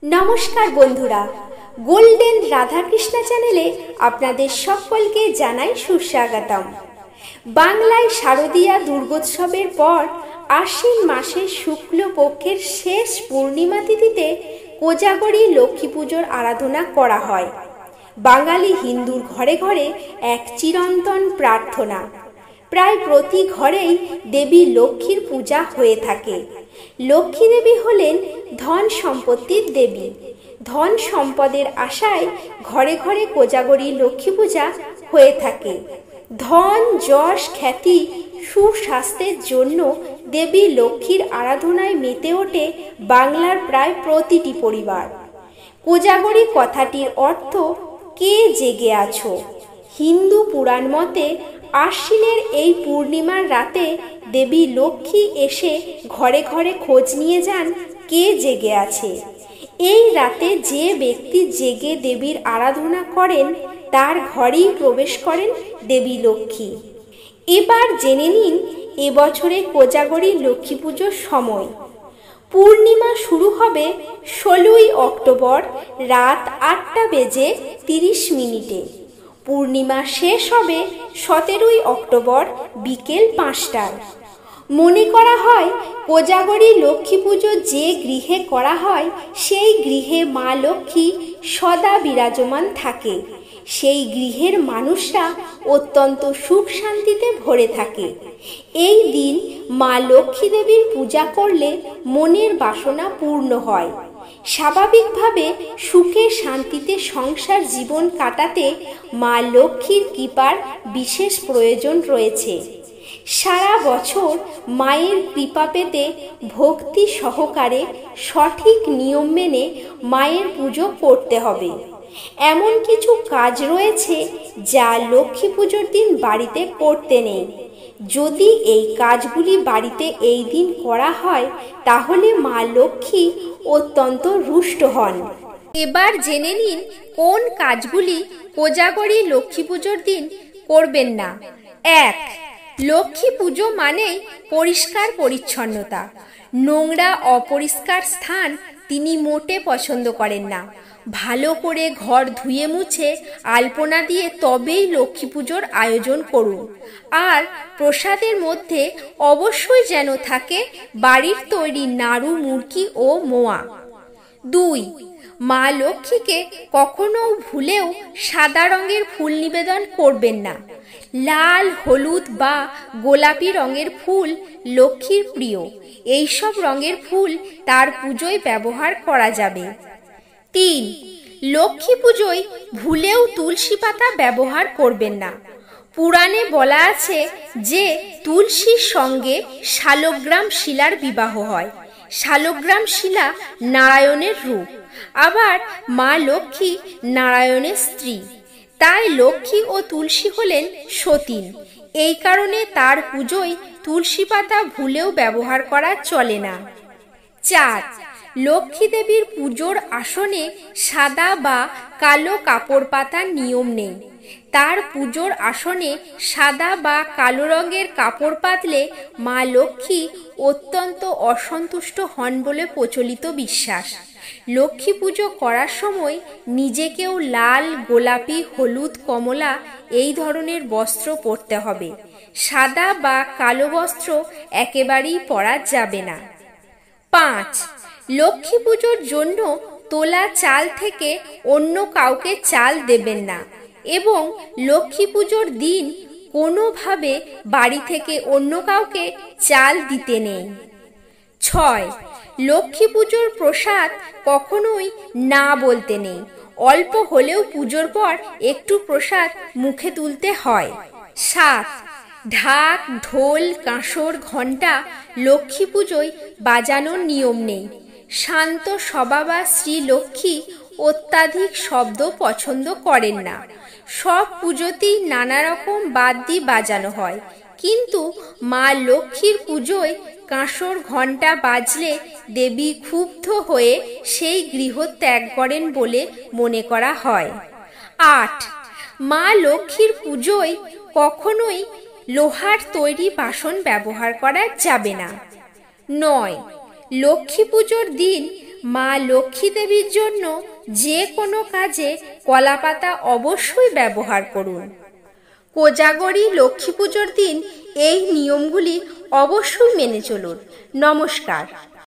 নমস্কার বন্ধুরা, গোল্ডেন রাধাকৃষ্ণা চ্যানেলে আপনাদের সকলকে জানাই সুস্বাগতম। বাংলায় শারদীয়া দুর্গোৎসবের পর আশ্বিন মাসের শুক্লপক্ষের শেষ পূর্ণিমা তিথিতে কোজাগরী লক্ষ্মী পুজোর আরাধনা করা হয়। বাঙালি হিন্দুর ঘরে ঘরে এক চিরন্তন প্রার্থনা। প্রায় প্রতি ঘরেই দেবী লক্ষ্মীর পূজা হয়ে থাকে। লক্ষ্মী দেবী হলেন ধন সম্পত্তির দেবী। ধন সম্পদের আশায় ঘরে ঘরে কোজাগরী লক্ষ্মী পূজা হয়ে থাকে। ধন, যশ, খ্যাতি, সুস্বাস্থ্যের জন্য দেবী লক্ষ্মীর আরাধনায় মেতে ওঠে বাংলার প্রায় প্রতিটি পরিবার। কোজাগরী কথাটির অর্থ কে জেগে আছো। হিন্দু পুরাণ মতে আশ্বিনের এই পূর্ণিমার রাতে দেবী লক্ষ্মী এসে ঘরে ঘরে খোঁজ নিয়ে যান কে জেগে আছে। এই রাতে যে ব্যক্তি জেগে দেবীর আরাধনা করেন তার ঘরেই প্রবেশ করেন দেবী লক্ষ্মী। এবার জেনে নিন এবছরে কোজাগরী লক্ষ্মী পুজোর সময়। পূর্ণিমা শুরু হবে 16ই অক্টোবর রাত 8:30। পূর্ণিমা শেষ হবে 17ই অক্টোবর বিকেল 5টায়। মনে করা হয় কোজাগরী লক্ষ্মী পুজো যে গৃহে করা হয় সেই গৃহে মা লক্ষ্মী সদা বিরাজমান থাকে। সেই গৃহের মানুষরা অত্যন্ত সুখ শান্তিতে ভরে থাকে। এই দিন মা লক্ষ্মী দেবীর পূজা করলে মনের বাসনা পূর্ণ হয়। স্বাভাবিকভাবে সুখে শান্তিতে সংসার জীবন কাটাতে মা লক্ষ্মীর কৃপার বিশেষ প্রয়োজন রয়েছে। সারা বছর মায়ের কৃপা পেতে ভক্তি সহকারে সঠিক নিয়ম মেনে মায়ের পুজো করতে হবে। এমন কিছু কাজ রয়েছে যা লক্ষ্মী পুজোর দিন বাড়িতে করতে নেই। যদি এই কাজগুলি বাড়িতে এই দিন করা হয় তাহলে মা লক্ষ্মী অত্যন্ত রুষ্ট হন। এবার জেনে নিন কোন কাজগুলি কোজাগরী লক্ষ্মী পুজোর দিন করবেন না। 1. লক্ষ্মী পুজো মানেই পরিষ্কার পরিচ্ছন্নতা। নোংরা অপরিষ্কার স্থান তিনি মোটে পছন্দ করেন না। ভালো করে ঘর ধুয়ে মুছে আলপনা দিয়ে তবেই লক্ষ্মী পুজোর আয়োজন করুন। আর প্রসাদের মধ্যে অবশ্যই যেন থাকে বাড়ির তৈরি নাড়ু, মুরকি ও মোয়া। 2. মা লক্ষ্মীকে কখনো ভুলেও সাদা রঙের ফুল নিবেদন করবেন না। লাল, হলুদ বা গোলাপি রঙের ফুল লক্ষ্মীর প্রিয়। এইসব রঙের ফুল তার পুজোয় ব্যবহার করা যাবে। 3. লক্ষ্মী পুজোয় ভুলেও তুলসী পাতা ব্যবহার করবেন না। পুরাণে বলা আছে যে তুলসীর সঙ্গে শালগ্রাম শিলার বিবাহ হয়। শালগ্রাম শিলা নারায়ণের রূপ, আবার মা লক্ষ্মী নারায়ণের স্ত্রী। তাই লক্ষ্মী ও তুলসী হলেন সতীন। এই কারণে তার পুজোয় তুলসী পাতা ভুলেও ব্যবহার করা চলে না। 4. লক্ষ্মী দেবীর পুজোর আসনে সাদা বা কালো কাপড় পাতার নিয়ম নেই। তার পুজোর আসনে সাদা বা কালো রঙের কাপড় পাতলে মা লক্ষ্মী অত্যন্ত অসন্তুষ্ট হন বলে প্রচলিত বিশ্বাস। লক্ষ্মী পুজো করার সময় নিজেকেও লাল, গোলাপি, হলুদ, কমলা এই ধরনের বস্ত্র পরতে হবে। সাদা বা কালো বস্ত্র একেবারেই পরা যাবে না। 5. লক্ষ্মী পুজোর জন্য তোলা চাল থেকে অন্য কাউকে চাল দেবেন না এবং লক্ষ্মী পুজোর দিন কোনোভাবে বাড়ি থেকে অন্য কাউকে চাল দিতে নেই। 6. লক্ষ্মী পুজোর প্রসাদ কখনোই না বলতে নেই। অল্প হলেও পুজোর পর একটু প্রসাদ মুখে তুলতে হয়। 7. ঢাক, ঢোল, কাঁসর, ঘণ্টা লক্ষ্মী পুজোয় বাজানোর নিয়ম নেই। শান্ত স্বভাবা শ্রী লক্ষ্মী অত্যাধিক শব্দ পছন্দ করেন না। সব পুজোতেই নানা রকম বাদ্যি বাজানো হয়, কিন্তু মা লক্ষ্মীর পুজোয় কাঁসর, ঘণ্টা বাজলে দেবী ক্ষুব্ধ হয়ে সেই গৃহ ত্যাগ করেন বলে মনে করা হয়। 8. মা লক্ষ্মীর পুজোয় কখনোই লোহার তৈরি বাসন ব্যবহার করা যাবে না। 9. লক্ষ্মী পুজোর দিন মা লক্ষ্মী দেবীর জন্য যে কোনো কাজে কলাপাতা অবশ্যই ব্যবহার করুন। কোজাগরী লক্ষ্মী পুজোর দিন এই নিয়মগুলি অবশ্যই মেনে চলুন। নমস্কার।